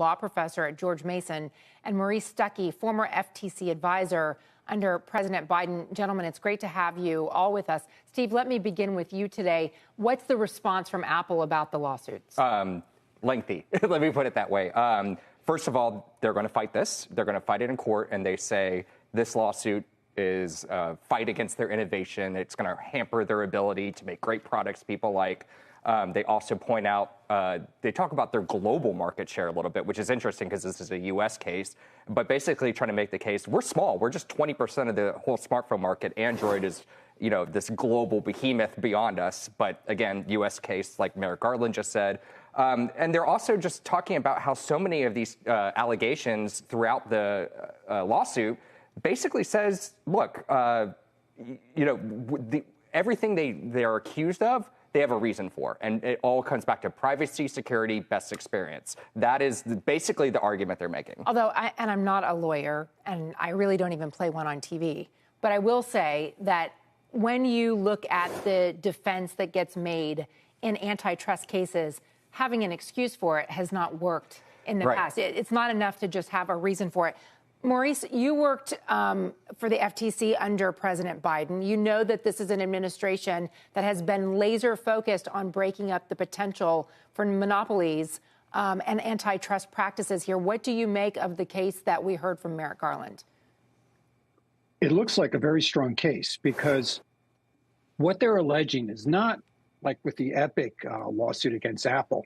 law professor at George Mason, and Maurice Stuckey, former FTC advisor under President Biden. Gentlemen, it's great to have you all with us. Steve, let me begin with you today. What's the response from Apple about the lawsuits? Lengthy. Let me put it that way. First of all, they're going to fight this. They're going to fight it in court, and they say this lawsuit is a fight against their innovation. It's going to hamper their ability to make great products people like. They also point out, they talk about their global market share a little bit, which is interesting because this is a U.S. case, but basically trying to make the case, we're small. We're just 20% of the whole smartphone market. Android is, this global behemoth beyond us. But again, U.S. case, like Merrick Garland just said. And they're also just talking about how so many of these allegations throughout the lawsuit basically says, look, everything they are accused of, they have a reason for. And it all comes back to privacy, security, best experience. That is basically the argument they're making. Although, I'm not a lawyer, and I really don't even play one on TV, but I will say that when you look at the defense that gets made in antitrust cases, having an excuse for it has not worked in the past. It's not enough to just have a reason for it. Maurice, you worked for the FTC under President Biden. You know that this is an administration that has been laser focused on breaking up the potential for monopolies and antitrust practices here. What do you make of the case that we heard from Merrick Garland? It looks like a very strong case because what they're alleging is not, like with the Epic lawsuit against Apple,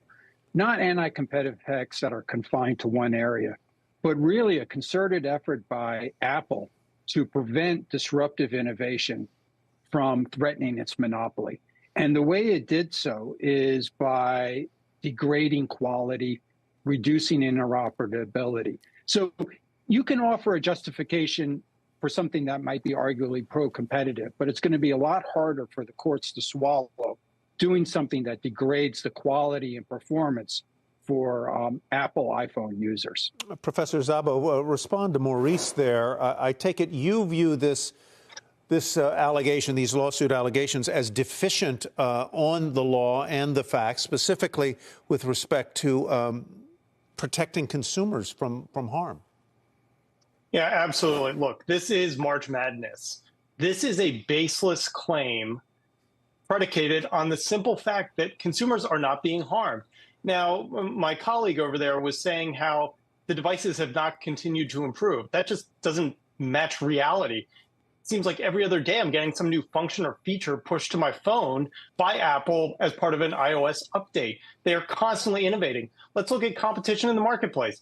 not anti-competitive acts that are confined to one area, but really a concerted effort by Apple to prevent disruptive innovation from threatening its monopoly. And the way it did so is by degrading quality, reducing interoperability. So you can offer a justification for something that might be arguably pro-competitive, but it's going to be a lot harder for the courts to swallow doing something that degrades the quality and performance for Apple iPhone users. Professor Szabo, respond to Maurice there. I take it you view this allegation, these lawsuit allegations, as deficient on the law and the facts, specifically with respect to protecting consumers from harm. Yeah, absolutely. Look, this is March Madness. This is a baseless claim predicated on the simple fact that consumers are not being harmed. Now, my colleague over there was saying how the devices have not continued to improve. That just doesn't match reality. It seems like every other day I'm getting some new function or feature pushed to my phone by Apple as part of an iOS update. They are constantly innovating. Let's look at competition in the marketplace.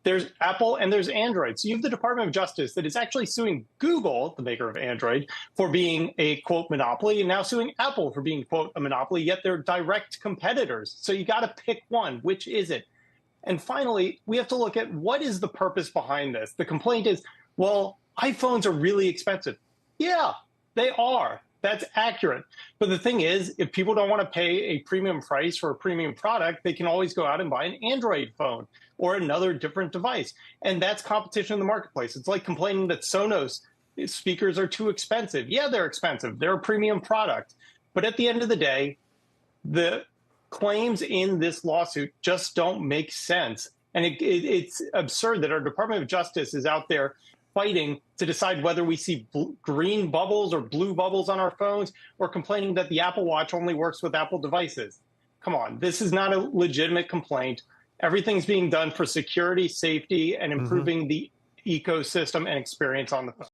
There's Apple and there's Android. So you have the Department of Justice that is actually suing Google, the maker of Android, for being a, quote, monopoly, and now suing Apple for being, quote, a monopoly, yet they're direct competitors. So you got to pick one. Which is it? And finally, we have to look at what is the purpose behind this. The complaint is, well, iPhones are really expensive. Yeah, they are. That's accurate. But the thing is, if people don't want to pay a premium price for a premium product, they can always go out and buy an Android phone or another different device. And that's competition in the marketplace. It's like complaining that Sonos speakers are too expensive. Yeah, they're expensive. They're a premium product. But at the end of the day, the claims in this lawsuit just don't make sense. And it's absurd that our Department of Justice is out there fighting to decide whether we see green bubbles or blue bubbles on our phones, or complaining that the Apple Watch only works with Apple devices. Come on, this is not a legitimate complaint. Everything's being done for security, safety, and improving the ecosystem and experience on the phone.